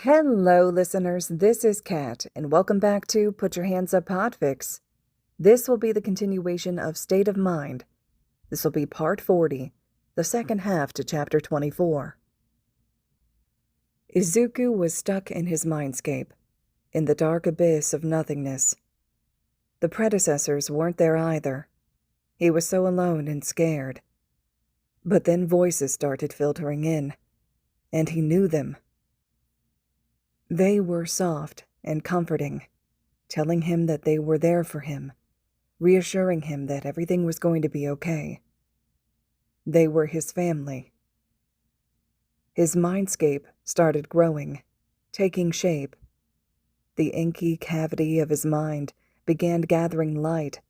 Hello, listeners. This is Kat, and welcome back to Put Your Hands Up Podfics. This will be the continuation of State of Mind. This will be Part 40, the second half to Chapter 24. Izuku was stuck in his mindscape, in the dark abyss of nothingness. The predecessors weren't there either. He was so alone and scared. But then voices started filtering in, and he knew them. They were soft and comforting, telling him that they were there for him, reassuring him that everything was going to be okay. They were his family. His mindscape started growing, taking shape. The inky cavity of his mind began gathering light.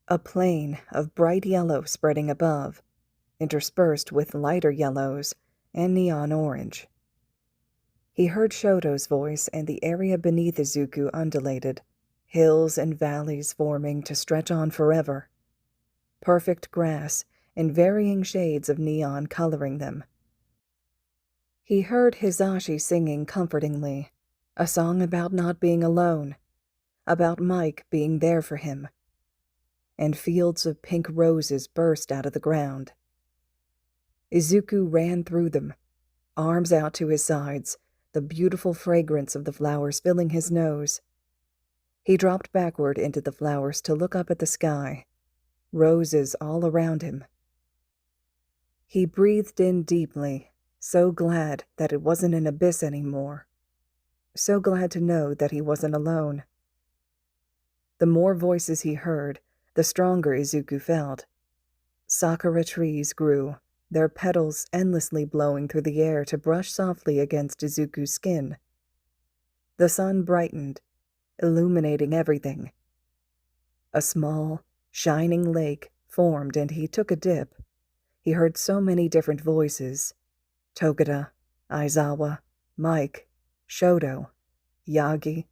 A plane of bright yellow spreading above, interspersed with lighter yellows and neon orange. He heard Shoto's voice, and the area beneath Izuku undulated, hills and valleys forming to stretch on forever. Perfect grass and varying shades of neon coloring them. He heard Hisashi singing comfortingly, a song about not being alone, about Mike being there for him. And fields of pink roses burst out of the ground. Izuku ran through them, arms out to his sides, the beautiful fragrance of the flowers filling his nose. He dropped backward into the flowers to look up at the sky, roses all around him. He breathed in deeply, so glad that it wasn't an abyss anymore, so glad to know that he wasn't alone. The more voices he heard, the stronger Izuku felt. Sakura trees grew, their petals endlessly blowing through the air to brush softly against Izuku's skin. The sun brightened, illuminating everything. A small, shining lake formed, and he took a dip. He heard so many different voices: Tokita, Aizawa, Mike, Shoto, Yagi,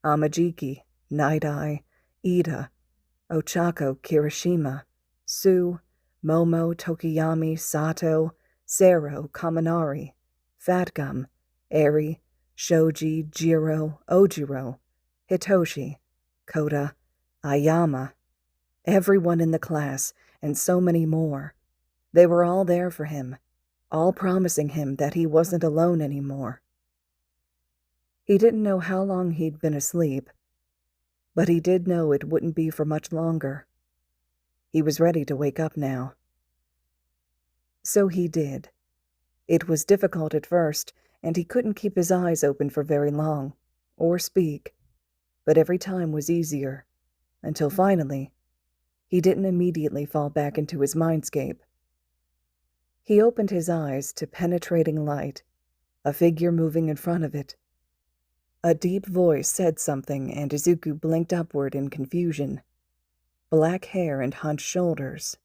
Amajiki, Night Eye, Ida, Ochako Kirishima, Su, Momo, Tokiyami, Sato, Sero, Kaminari, Fatgum, Eri, Shoji, Jiro, Ojiro, Hitoshi, Koda, Ayama, everyone in the class, and so many more. They were all there for him, all promising him that he wasn't alone anymore. He didn't know how long he'd been asleep, but he did know it wouldn't be for much longer. He was ready to wake up now. So he did. It was difficult at first, and he couldn't keep his eyes open for very long, or speak, but every time was easier, until finally, he didn't immediately fall back into his mindscape. He opened his eyes to penetrating light, a figure moving in front of it. A deep voice said something, and Izuku blinked upward in confusion. Black hair and hunched shoulders.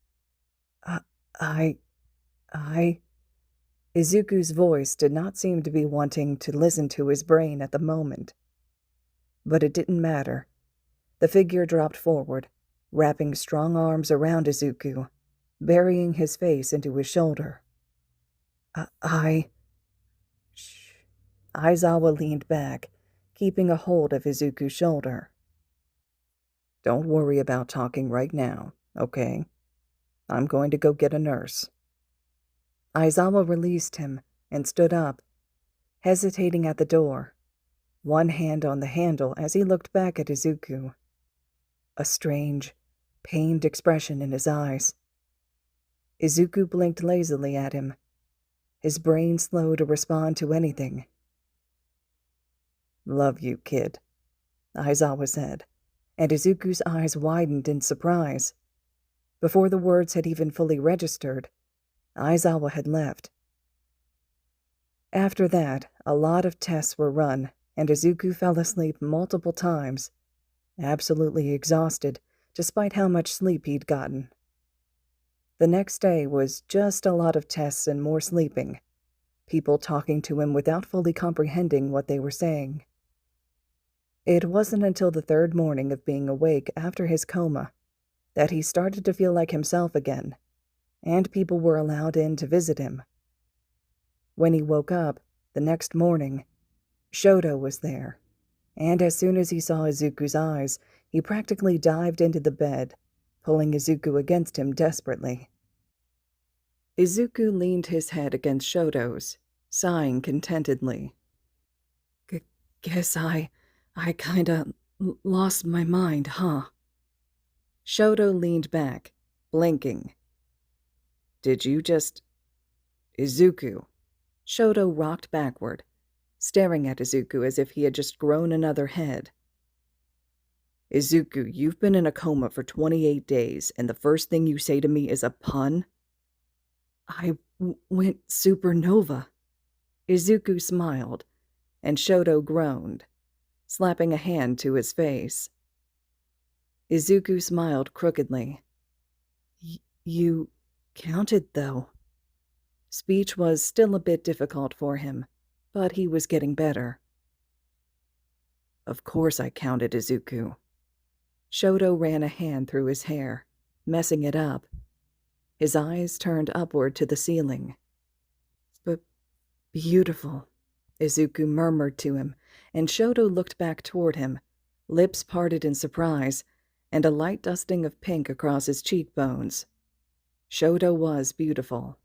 Izuku's voice did not seem to be wanting to listen to his brain at the moment. But it didn't matter. The figure dropped forward, wrapping strong arms around Izuku, burying his face into his shoulder. Aizawa leaned back, keeping a hold of Izuku's shoulder. Don't worry about talking right now, okay? I'm going to go get a nurse. Aizawa released him and stood up, hesitating at the door, one hand on the handle as he looked back at Izuku. A strange, pained expression in his eyes. Izuku blinked lazily at him, his brain slow to respond to anything. Love you, kid, Aizawa said, and Izuku's eyes widened in surprise. Before the words had even fully registered, Aizawa had left. After that, a lot of tests were run, and Izuku fell asleep multiple times, absolutely exhausted, despite how much sleep he'd gotten. The next day was just a lot of tests and more sleeping, people talking to him without fully comprehending what they were saying. It wasn't until the third morning of being awake after his coma that he started to feel like himself again, and people were allowed in to visit him. When he woke up, the next morning, Shoto was there, and as soon as he saw Izuku's eyes, he practically dived into the bed, pulling Izuku against him desperately. Izuku leaned his head against Shoto's, sighing contentedly. Guess I kinda lost my mind, huh? Shoto leaned back, blinking. Did you just... Izuku. Shoto rocked backward, staring at Izuku as if he had just grown another head. Izuku, you've been in a coma for 28 days, and the first thing you say to me is a pun? I went supernova. Izuku smiled, and Shoto groaned, slapping a hand to his face. Izuku smiled crookedly. You counted, though. Speech was still a bit difficult for him, but he was getting better. Of course I counted, Izuku. Shoto ran a hand through his hair, messing it up. His eyes turned upward to the ceiling. But beautiful, Izuku murmured to him, and Shoto looked back toward him, lips parted in surprise, and a light dusting of pink across his cheekbones. Shoto was beautiful.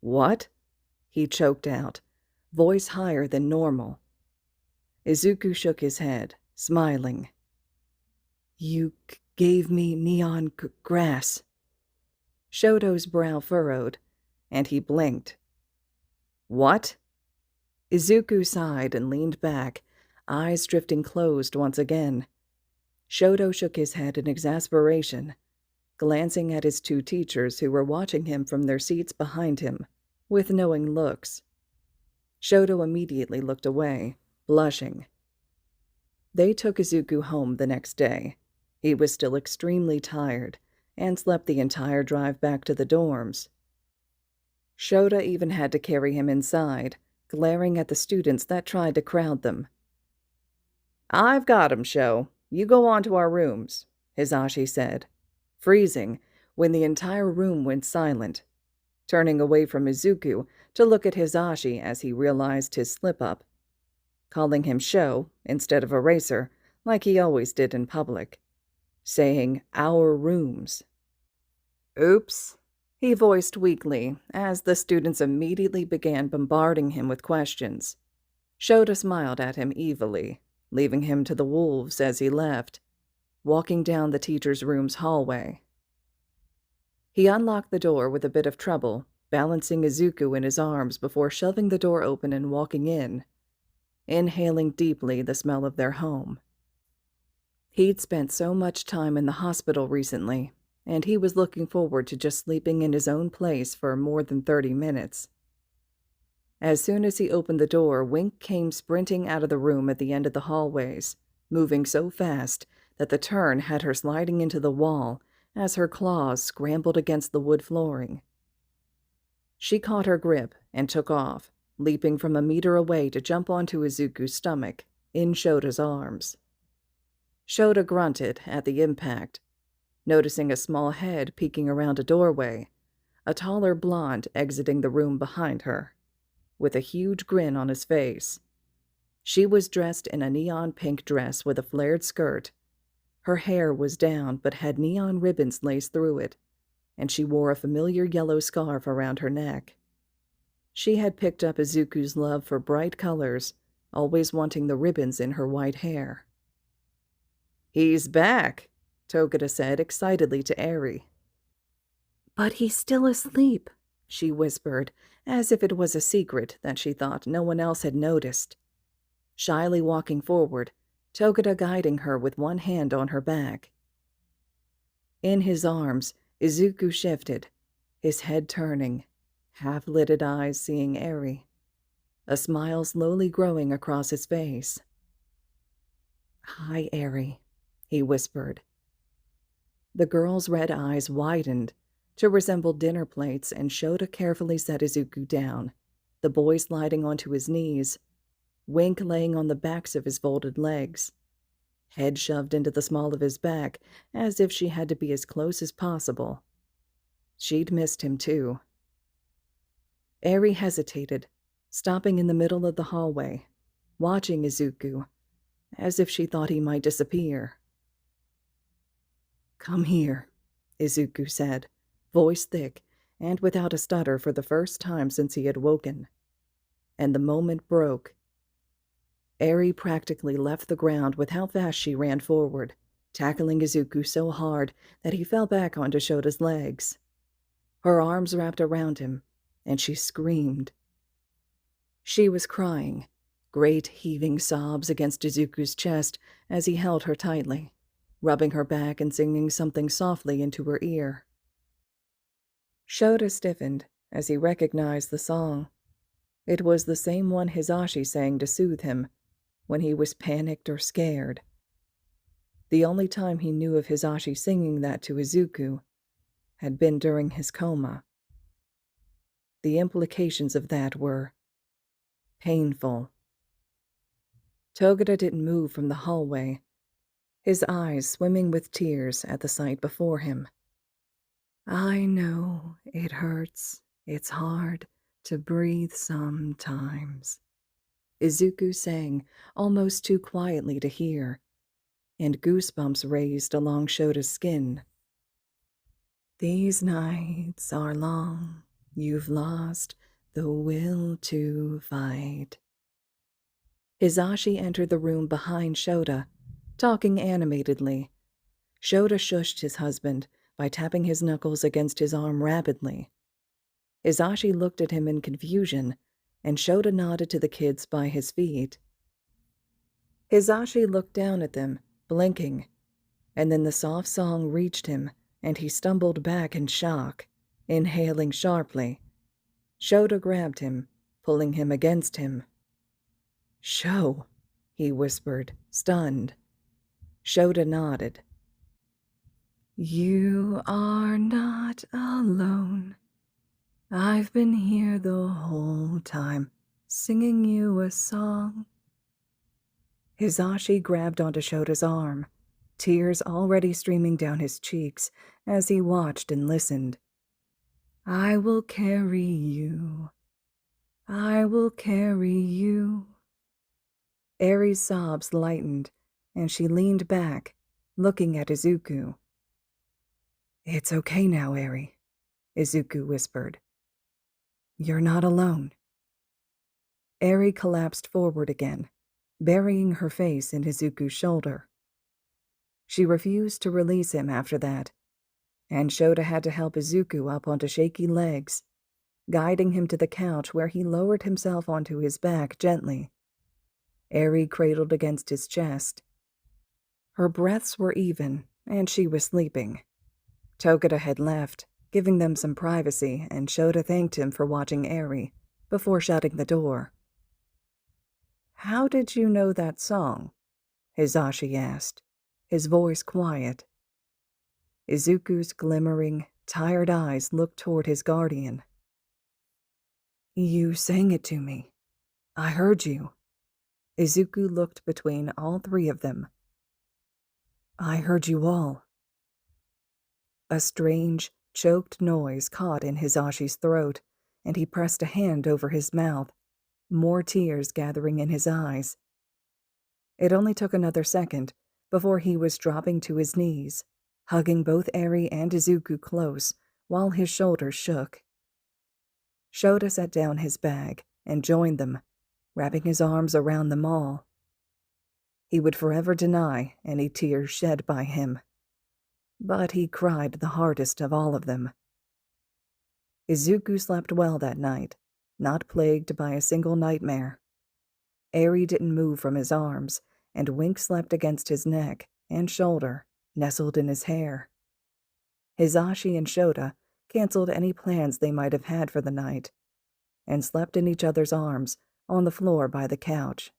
What? He choked out, voice higher than normal. Izuku shook his head, smiling. You gave me neon grass. Shoto's brow furrowed, and he blinked. What? Izuku sighed and leaned back, eyes drifting closed once again. Shoto shook his head in exasperation, glancing at his two teachers who were watching him from their seats behind him, with knowing looks. Shoto immediately looked away, blushing. They took Izuku home the next day. He was still extremely tired, and slept the entire drive back to the dorms. Shota even had to carry him inside, glaring at the students that tried to crowd them. I've got him, Sho. You go on to our rooms, Hisashi said, freezing when the entire room went silent, turning away from Izuku to look at Hisashi as he realized his slip-up, calling him Sho instead of Eraser, like he always did in public, saying our rooms. Oops, he voiced weakly as the students immediately began bombarding him with questions. Shota smiled at him evilly, leaving him to the wolves as he left, walking down the teacher's room's hallway. He unlocked the door with a bit of trouble, balancing Izuku in his arms before shoving the door open and walking in, inhaling deeply the smell of their home. He'd spent so much time in the hospital recently, and he was looking forward to just sleeping in his own place for more than 30 minutes. As soon as he opened the door, Wink came sprinting out of the room at the end of the hallways, moving so fast that the turn had her sliding into the wall as her claws scrambled against the wood flooring. She caught her grip and took off, leaping from a meter away to jump onto Izuku's stomach, in Shota's arms. Shota grunted at the impact, noticing a small head peeking around a doorway, a taller blonde exiting the room behind her, with a huge grin on his face. She was dressed in a neon pink dress with a flared skirt. Her hair was down but had neon ribbons laced through it, and she wore a familiar yellow scarf around her neck. She had picked up Izuku's love for bright colors, always wanting the ribbons in her white hair. He's back, Togeda said excitedly to Eri. But he's still asleep, she whispered, as if it was a secret that she thought no one else had noticed. Shyly walking forward, Togeda guiding her with one hand on her back. In his arms, Izuku shifted, his head turning, half-lidded eyes seeing Eri, a smile slowly growing across his face. Hi, Eri, he whispered. The girl's red eyes widened to resemble dinner plates, and Shota carefully set Izuku down, the boy sliding onto his knees, Wink laying on the backs of his folded legs, head shoved into the small of his back as if she had to be as close as possible. She'd missed him too. Eri hesitated, stopping in the middle of the hallway, watching Izuku, as if she thought he might disappear. "Come here," Izuku said, voice thick and without a stutter for the first time since he had woken. And the moment broke. Eri practically left the ground with how fast she ran forward, tackling Izuku so hard that he fell back onto Shota's legs. Her arms wrapped around him, and she screamed. She was crying, great heaving sobs against Izuku's chest as he held her tightly, rubbing her back and singing something softly into her ear. Shota stiffened as he recognized the song. It was the same one Hisashi sang to soothe him when he was panicked or scared. The only time he knew of Hisashi singing that to Izuku had been during his coma. The implications of that were painful. Togeda didn't move from the hallway, his eyes swimming with tears at the sight before him. "I know it hurts. It's hard to breathe sometimes," Izuku sang, almost too quietly to hear, and goosebumps raised along Shota's skin. "These nights are long. You've lost the will to fight." Hisashi entered the room behind Shota, talking animatedly. Shota shushed his husband by tapping his knuckles against his arm rapidly. Hisashi looked at him in confusion, and Shota nodded to the kids by his feet. Hisashi looked down at them, blinking, and then the soft song reached him, and he stumbled back in shock, inhaling sharply. Shota grabbed him, pulling him against him. "Sho," he whispered, stunned. Shota nodded. "You are not alone. I've been here the whole time, singing you a song." Hisashi grabbed onto Shota's arm, tears already streaming down his cheeks as he watched and listened. "I will carry you. I will carry you." Eri's sobs lightened, and she leaned back, looking at Izuku. "It's okay now, Eri," Izuku whispered. "You're not alone." Eri collapsed forward again, burying her face in Izuku's shoulder. She refused to release him after that, and Shota had to help Izuku up onto shaky legs, guiding him to the couch where he lowered himself onto his back gently. Eri cradled against his chest. Her breaths were even, and she was sleeping. Togeda had left, giving them some privacy, and Shota thanked him for watching Eri before shutting the door. "How did you know that song?" Hisashi asked, his voice quiet. Izuku's glimmering, tired eyes looked toward his guardian. "You sang it to me. I heard you." Izuku looked between all three of them. "I heard you all." A strange, choked noise caught in Hisashi's throat, and he pressed a hand over his mouth, more tears gathering in his eyes. It only took another second before he was dropping to his knees, hugging both Eri and Izuku close while his shoulders shook. Shota set down his bag and joined them, wrapping his arms around them all. He would forever deny any tears shed by him, but he cried the hardest of all of them. Izuku slept well that night, not plagued by a single nightmare. Eri didn't move from his arms, and Wink slept against his neck and shoulder, nestled in his hair. Hisashi and Shota canceled any plans they might have had for the night, and slept in each other's arms on the floor by the couch.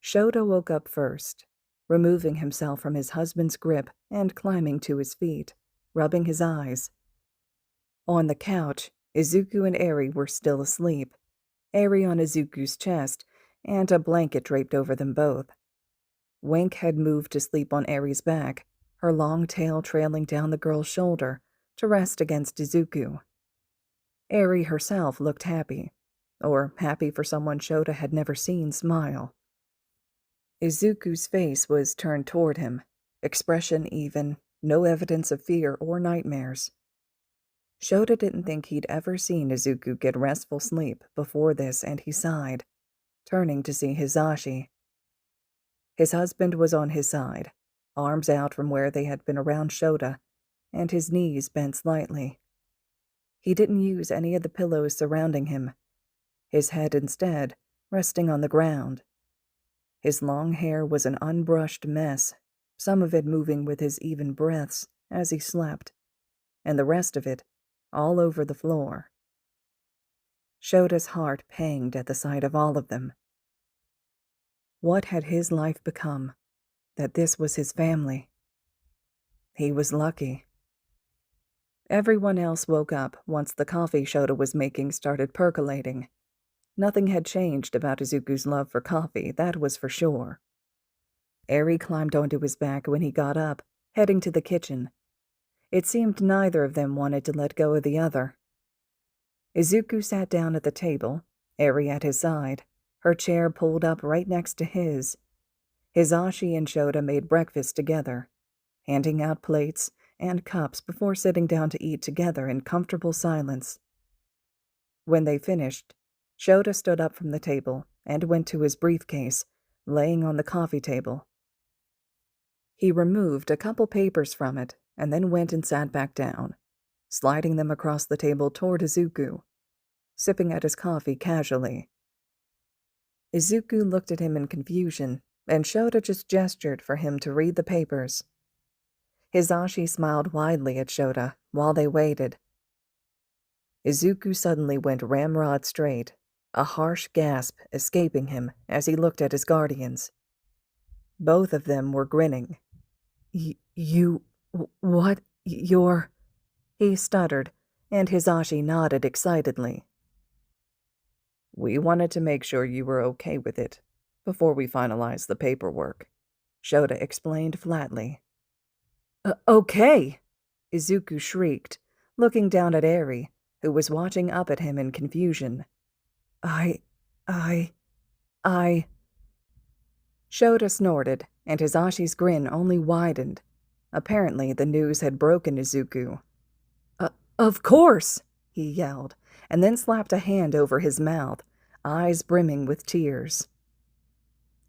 Shota woke up first, removing himself from his husband's grip and climbing to his feet, rubbing his eyes. On the couch, Izuku and Eri were still asleep, Eri on Izuku's chest, and a blanket draped over them both. Wink had moved to sleep on Eri's back, her long tail trailing down the girl's shoulder to rest against Izuku. Eri herself looked happy, or happy for someone Shoto had never seen smile. Izuku's face was turned toward him, expression even, no evidence of fear or nightmares. Shoto didn't think he'd ever seen Izuku get restful sleep before this, and he sighed, turning to see Hisashi. His husband was on his side, arms out from where they had been around Shoto, and his knees bent slightly. He didn't use any of the pillows surrounding him, his head instead resting on the ground. His long hair was an unbrushed mess, some of it moving with his even breaths as he slept, and the rest of it all over the floor. Shota's heart panged at the sight of all of them. What had his life become, that this was his family? He was lucky. Everyone else woke up once the coffee Shoto was making started percolating. Nothing had changed about Izuku's love for coffee, that was for sure. Eri climbed onto his back when he got up, heading to the kitchen. It seemed neither of them wanted to let go of the other. Izuku sat down at the table, Eri at his side, her chair pulled up right next to his. Hisashi and Shoto made breakfast together, handing out plates and cups before sitting down to eat together in comfortable silence. When they finished, Shoto stood up from the table and went to his briefcase, laying on the coffee table. He removed a couple papers from it and then went and sat back down, sliding them across the table toward Izuku, sipping at his coffee casually. Izuku looked at him in confusion, and Shoto just gestured for him to read the papers. Hisashi smiled widely at Shoto while they waited. Izuku suddenly went ramrod straight, a harsh gasp escaping him as he looked at his guardians. Both of them were grinning. What, you're... He stuttered, and Hisashi nodded excitedly. We wanted to make sure you were okay with it before we finalized the paperwork, Shoto explained flatly. Okay, Izuku shrieked, looking down at Eri, who was watching up at him in confusion. I... Shoto snorted, and Hisashi's grin only widened. Apparently, the news had broken Izuku. Of course, he yelled, and then slapped a hand over his mouth, eyes brimming with tears.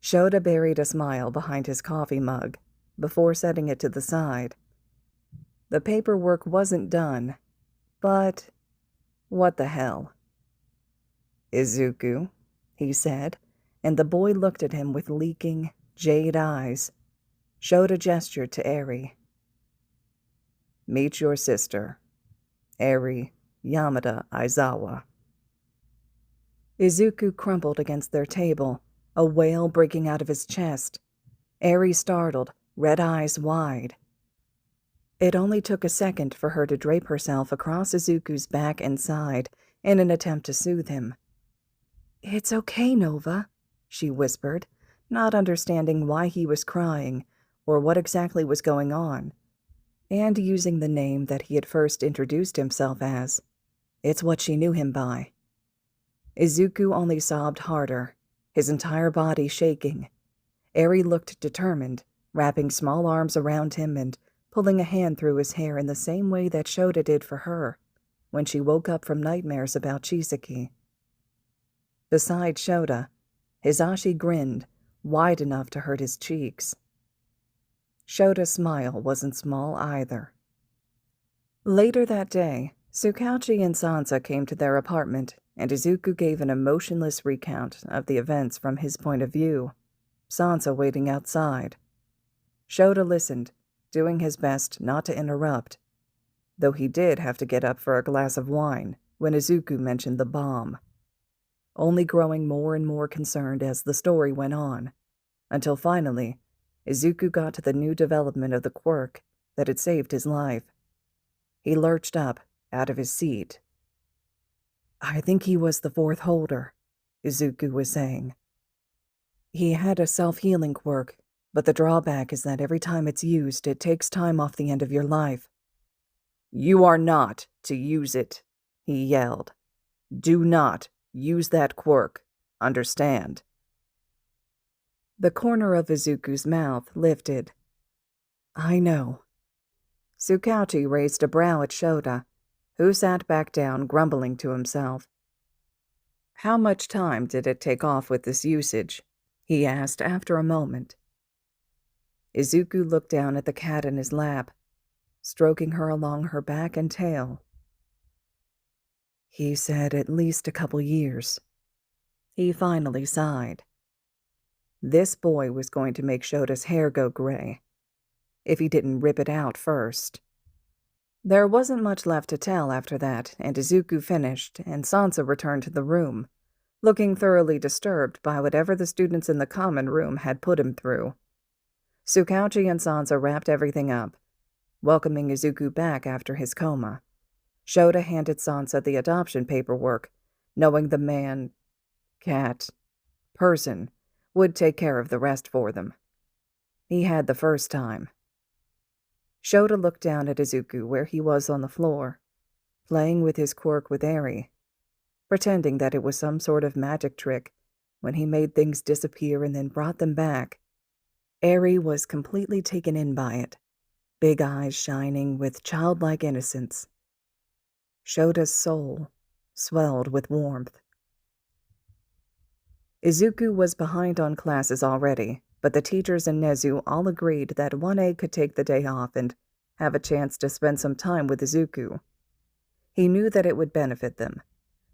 Shoto buried a smile behind his coffee mug, before setting it to the side. The paperwork wasn't done, but what the hell? Izuku, he said, and the boy looked at him with leaking, jade eyes. Shoto gestured to Eri. Meet your sister, Eri Yamada Aizawa. Izuku crumpled against their table, a wail breaking out of his chest. Eri startled, red eyes wide. It only took a second for her to drape herself across Izuku's back and side in an attempt to soothe him. It's okay, Nova, she whispered, not understanding why he was crying or what exactly was going on, and using the name that he had first introduced himself as. It's what she knew him by. Izuku only sobbed harder, his entire body shaking. Eri looked determined, wrapping small arms around him and pulling a hand through his hair in the same way that Shoto did for her when she woke up from nightmares about Chisaki. Beside Shoto, Hisashi grinned, wide enough to hurt his cheeks. Shoto's smile wasn't small either. Later that day, Tsukauchi and Sansa came to their apartment, and Izuku gave an emotionless recount of the events from his point of view, Sansa waiting outside. Shoto listened, doing his best not to interrupt, though he did have to get up for a glass of wine when Izuku mentioned the bomb, only growing more and more concerned as the story went on, until finally, Izuku got to the new development of the quirk that had saved his life. He lurched up, out of his seat. I think he was the fourth holder, Izuku was saying. He had a self-healing quirk, but the drawback is that every time it's used, it takes time off the end of your life. You are not to use it, he yelled. "Do not use that quirk. Understand?" The corner of Izuku's mouth lifted. "I know." Tsukauchi raised a brow at Shota, who sat back down, grumbling to himself. "How much time did it take off with this usage?" he asked after a moment. Izuku looked down at the cat in his lap, stroking her along her back and tail. "He said at least a couple years." He finally sighed. This boy was going to make Shota's hair go gray, if he didn't rip it out first. There wasn't much left to tell after that, and Izuku finished, and Sansa returned to the room, looking thoroughly disturbed by whatever the students in the common room had put him through. Tsukauchi and Sansa wrapped everything up, welcoming Izuku back after his coma. Shota handed Sansa the adoption paperwork, knowing the man, cat, person would take care of the rest for them. He had the first time. Shota looked down at Izuku where he was on the floor, playing with his quirk with Eri, pretending that it was some sort of magic trick when he made things disappear and then brought them back. Eri was completely taken in by it, big eyes shining with childlike innocence. Shota's soul swelled with warmth. Izuku was behind on classes already, but the teachers and Nezu all agreed that 1A could take the day off and have a chance to spend some time with Izuku. He knew that it would benefit them.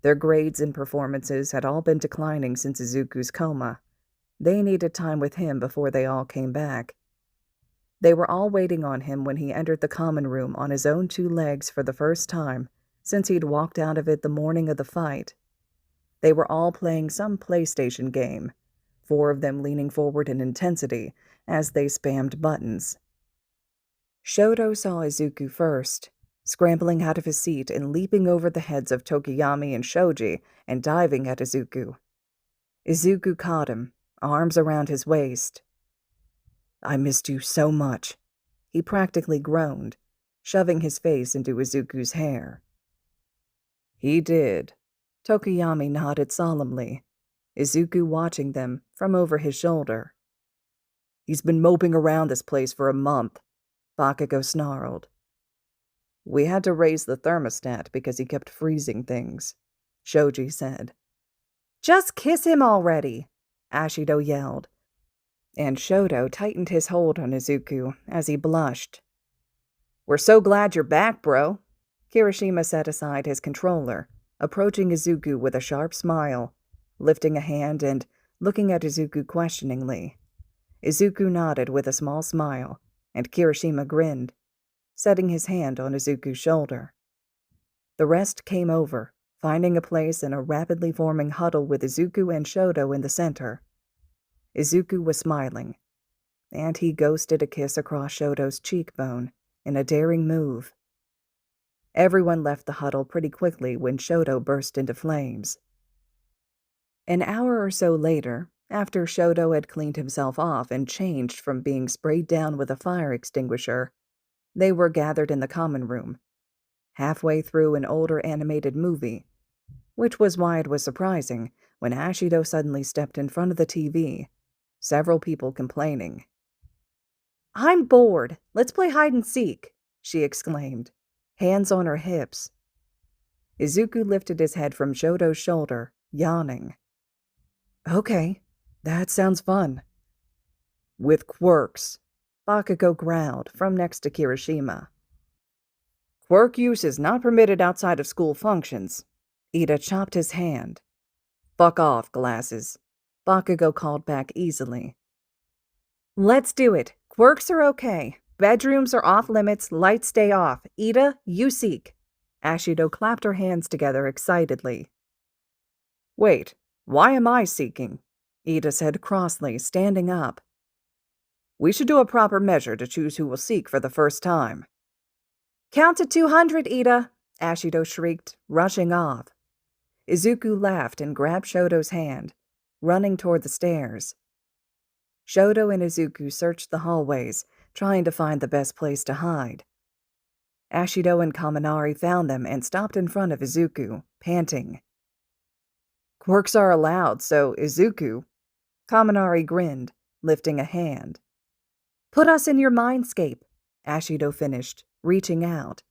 Their grades and performances had all been declining since Izuku's coma. They needed time with him before they all came back. They were all waiting on him when he entered the common room on his own 2 legs for the first time since he'd walked out of it the morning of the fight. They were all playing some PlayStation game, 4 of them leaning forward in intensity as they spammed buttons. Shoto saw Izuku first, scrambling out of his seat and leaping over the heads of Tokiyami and Shoji and diving at Izuku. Izuku caught him, arms around his waist. "I missed you so much," he practically groaned, shoving his face into Izuku's hair. "He did." Tokiyami nodded solemnly, Izuku watching them from over his shoulder. "He's been moping around this place for a month," Bakugo snarled. "We had to raise the thermostat because he kept freezing things," Shoji said. "Just kiss him already," Ashido yelled, and Shoto tightened his hold on Izuku as he blushed. "We're so glad you're back, bro." Kirishima set aside his controller, approaching Izuku with a sharp smile, lifting a hand and looking at Izuku questioningly. Izuku nodded with a small smile, and Kirishima grinned, setting his hand on Izuku's shoulder. The rest came over, finding a place in a rapidly forming huddle with Izuku and Shoto in the center. Izuku was smiling, and he ghosted a kiss across Shoto's cheekbone in a daring move. Everyone left the huddle pretty quickly when Shoto burst into flames. An hour or so later, after Shoto had cleaned himself off and changed from being sprayed down with a fire extinguisher, they were gathered in the common room, halfway through an older animated movie, which was why it was surprising when Ashido suddenly stepped in front of the TV, several people complaining. "I'm bored. Let's play hide and seek," she exclaimed, hands on her hips. Izuku lifted his head from Shoto's shoulder, yawning. "Okay, that sounds fun." "With quirks," Bakugo growled from next to Kirishima. "Quirk use is not permitted outside of school functions." Ida chopped his hand. "Fuck off, glasses," Bakugo called back easily. "Let's do it. Quirks are okay. Bedrooms are off limits, lights stay off. Ida, you seek." Ashido clapped her hands together excitedly. "Wait, why am I seeking?" Ida said crossly, standing up. "We should do a proper measure to choose who will seek for the first time." "Count to 200, Ida," Ashido shrieked, rushing off. Izuku laughed and grabbed Shoto's hand, running toward the stairs. Shoto and Izuku searched the hallways, trying to find the best place to hide. Ashido and Kaminari found them and stopped in front of Izuku, panting. "Quirks are allowed, so Izuku," Kaminari grinned, lifting a hand. "Put us in your mindscape," Ashido finished, reaching out.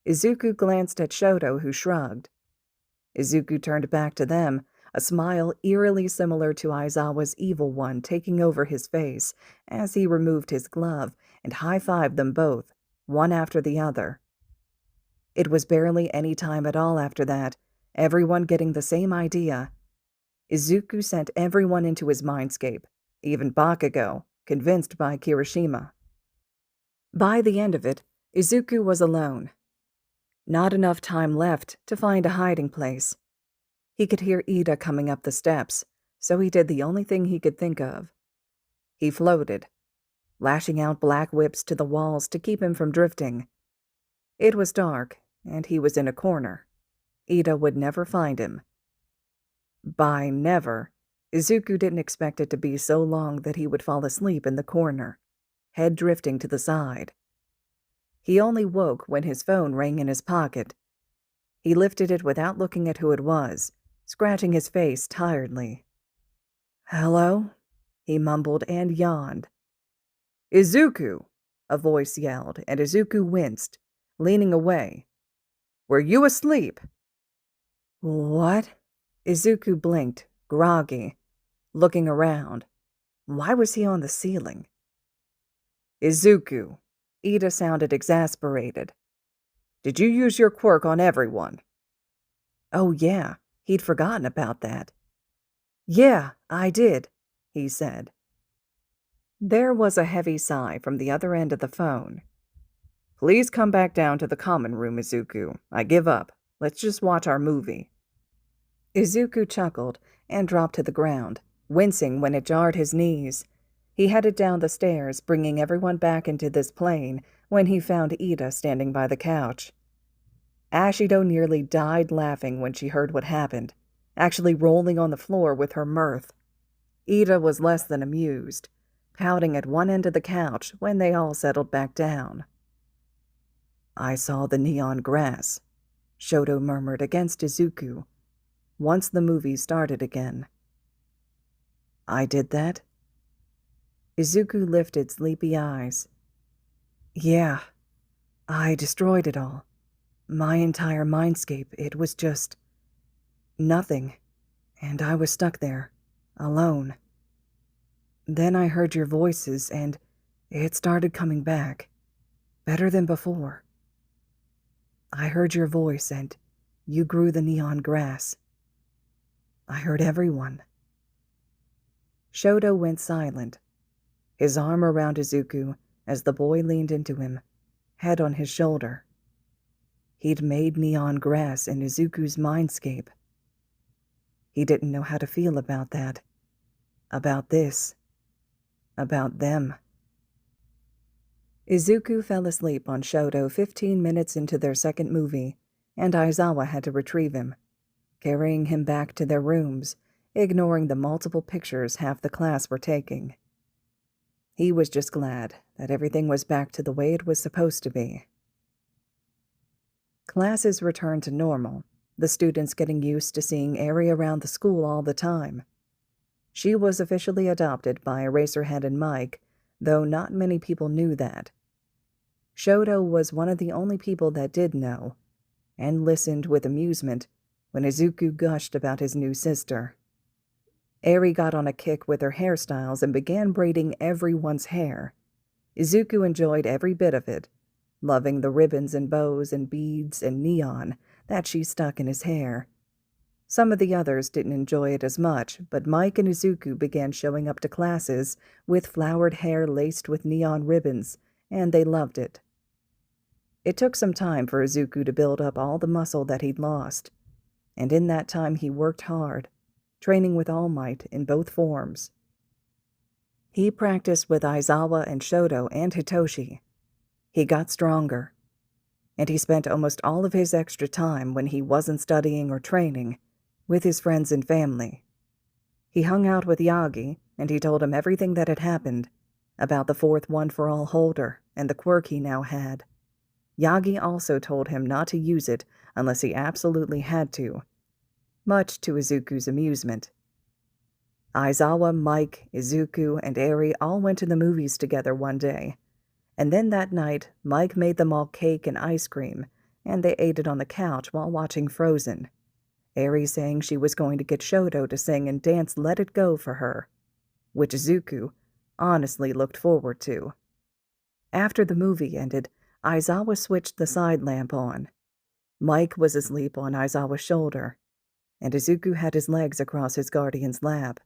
Izuku glanced at Shoto, who shrugged. Izuku turned back to them, a smile eerily similar to Aizawa's evil one taking over his face as he removed his glove and high-fived them both, one after the other. It was barely any time at all after that, everyone getting the same idea. Izuku sent everyone into his mindscape, even Bakugo, convinced by Kirishima. By the end of it, Izuku was alone. Not enough time left to find a hiding place. He could hear Ida coming up the steps, so he did the only thing he could think of. He floated, lashing out black whips to the walls to keep him from drifting. It was dark, and he was in a corner. Ida would never find him. By never, Izuku didn't expect it to be so long that he would fall asleep in the corner, head drifting to the side. He only woke when his phone rang in his pocket. He lifted it without looking at who it was, scratching his face tiredly. "Hello?" he mumbled and yawned. "Izuku!" a voice yelled, and Izuku winced, leaning away. "Were you asleep?" "What?" Izuku blinked, groggy, looking around. Why was he on the ceiling? "Izuku," Ida sounded exasperated. "Did you use your quirk on everyone?" Oh yeah, he'd forgotten about that. "Yeah, I did," he said. There was a heavy sigh from the other end of the phone. "Please come back down to the common room, Izuku. I give up. Let's just watch our movie." Izuku chuckled and dropped to the ground, wincing when it jarred his knees. He headed down the stairs, bringing everyone back into this plane when he found Ida standing by the couch. Ashido nearly died laughing when she heard what happened, actually rolling on the floor with her mirth. Ida was less than amused, pouting at one end of the couch when they all settled back down. "I saw the neon grass," Shoto murmured against Izuku, once the movie started again. "I did that?" Izuku lifted sleepy eyes. "Yeah, I destroyed it all. My entire mindscape, it was just nothing, and I was stuck there, alone. Then I heard your voices, and it started coming back, better than before. I heard your voice, and you grew the neon grass. I heard everyone." Shoto went silent, his arm around Izuku as the boy leaned into him, head on his shoulder. He'd made neon grass in Izuku's mindscape. He didn't know how to feel about that, about this, about them. Izuku fell asleep on Shoto 15 minutes into their second movie, and Aizawa had to retrieve him, carrying him back to their rooms, ignoring the multiple pictures half the class were taking. He was just glad that everything was back to the way it was supposed to be. Classes returned to normal, the students getting used to seeing Eri around the school all the time. She was officially adopted by Eraserhead and Mike, though not many people knew that. Shoto was one of the only people that did know, and listened with amusement when Izuku gushed about his new sister. Eri got on a kick with her hairstyles and began braiding everyone's hair. Izuku enjoyed every bit of it, loving the ribbons and bows and beads and neon that she stuck in his hair. Some of the others didn't enjoy it as much, but Mike and Izuku began showing up to classes with flowered hair laced with neon ribbons, and they loved it. It took some time for Izuku to build up all the muscle that he'd lost, and in that time he worked hard, training with All Might in both forms. He practiced with Aizawa and Shoto and Hitoshi. He got stronger, and he spent almost all of his extra time when he wasn't studying or training with his friends and family. He hung out with Yagi, and he told him everything that had happened, about the fourth one-for-all holder and the quirk he now had. Yagi also told him not to use it unless he absolutely had to, much to Izuku's amusement. Aizawa, Mike, Izuku, and Eri all went to the movies together one day, and then that night Mike made them all cake and ice cream, and they ate it on the couch while watching Frozen, Eri saying she was going to get Shoto to sing and dance Let It Go for her, which Izuku honestly looked forward to. After the movie ended, Aizawa switched the side lamp on. Mike was asleep on Aizawa's shoulder, and Izuku had his legs across his guardian's lap,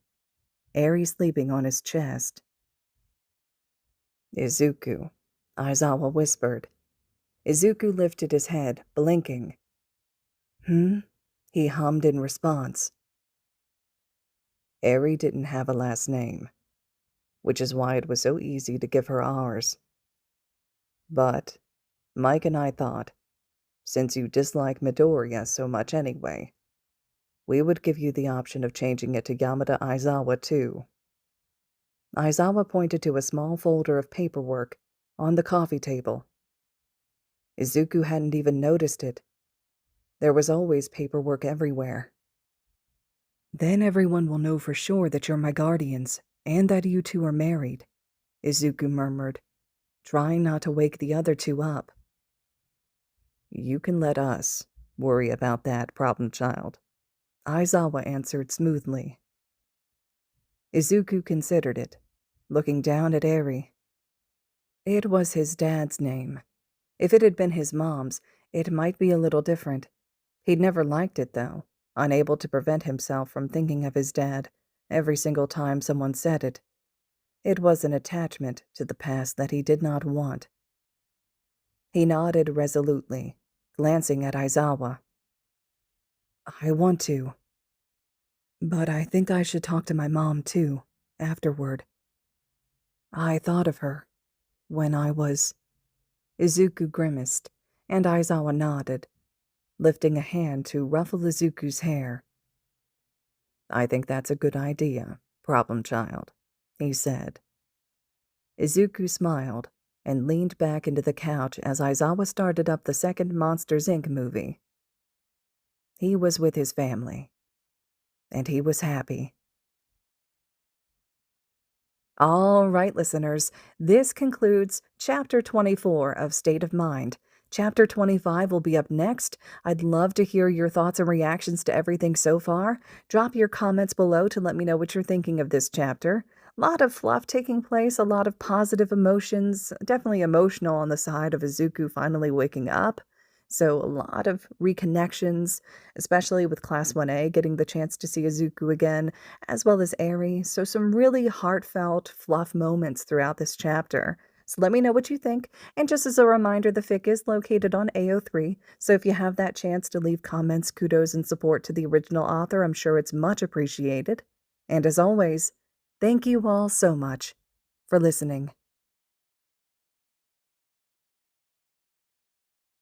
Eri sleeping on his chest. "Izuku," Aizawa whispered. Izuku lifted his head, blinking. "Hmm?" he hummed in response. Eri didn't have a last name, which is why it was so easy to give her ours. But Mike and I thought, since you dislike Midoriya so much anyway, we would give you the option of changing it to Yamada Aizawa too. Aizawa pointed to a small folder of paperwork on the coffee table. Izuku hadn't even noticed it. There was always paperwork everywhere. "Then everyone will know for sure that you're my guardians, and that you two are married," Izuku murmured, trying not to wake the other two up. "You can let us worry about that, problem child," Aizawa answered smoothly. Izuku considered it, looking down at Eri. It was his dad's name. If it had been his mom's, it might be a little different. He'd never liked it, though, unable to prevent himself from thinking of his dad every single time someone said it. It was an attachment to the past that he did not want. He nodded resolutely, glancing at Aizawa. "I want to. But I think I should talk to my mom, too, afterward. I thought of her when I was—" Izuku grimaced, and Aizawa nodded, lifting a hand to ruffle Izuku's hair. "I think that's a good idea, problem child," he said. Izuku smiled and leaned back into the couch as Aizawa started up the second Monsters, Inc. movie. He was with his family, and he was happy. All right, listeners, this concludes Chapter 24 of State of Mind. Chapter 25 will be up next. I'd love to hear your thoughts and reactions to everything so far. Drop your comments below to let me know what you're thinking of this chapter. A lot of fluff taking place, a lot of positive emotions, definitely emotional on the side of Izuku finally waking up. So a lot of reconnections, especially with Class 1A getting the chance to see Izuku again, as well as Eri. So some really heartfelt fluff moments throughout this chapter. So let me know what you think. And just as a reminder, the fic is located on AO3. So if you have that chance to leave comments, kudos, and support to the original author, I'm sure it's much appreciated. And as always, thank you all so much for listening.